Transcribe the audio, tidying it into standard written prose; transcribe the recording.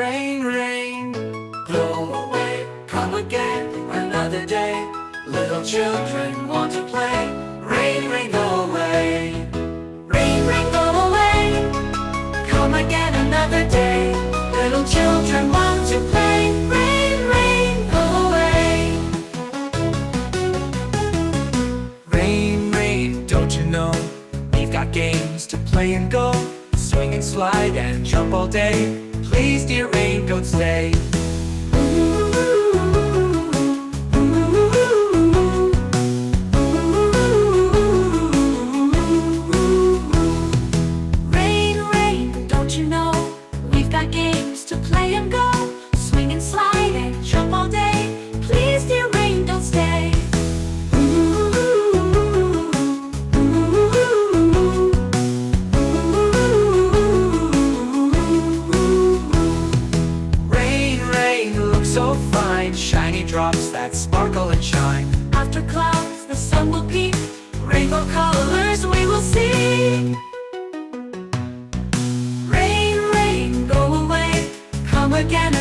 Rain, rain, go away, come again another day. Little children want to play. Rain, rain, go away. Rain, rain, go away, come again another day. Little children want to play. Rain, rain, go away. Rain, rain, don't you know we've got games to play and go. Swing and slide and jump all day. Please, dear rain, don't stay. Rain, rain, don't you know we've got games to play and go. Swing and slide and jump all day. Please, dear rain, don't stay. So fine, shiny drops that sparkle and shine. After clouds, the sun will peep. Rainbow colors we will see. Rain, rain, go away, come again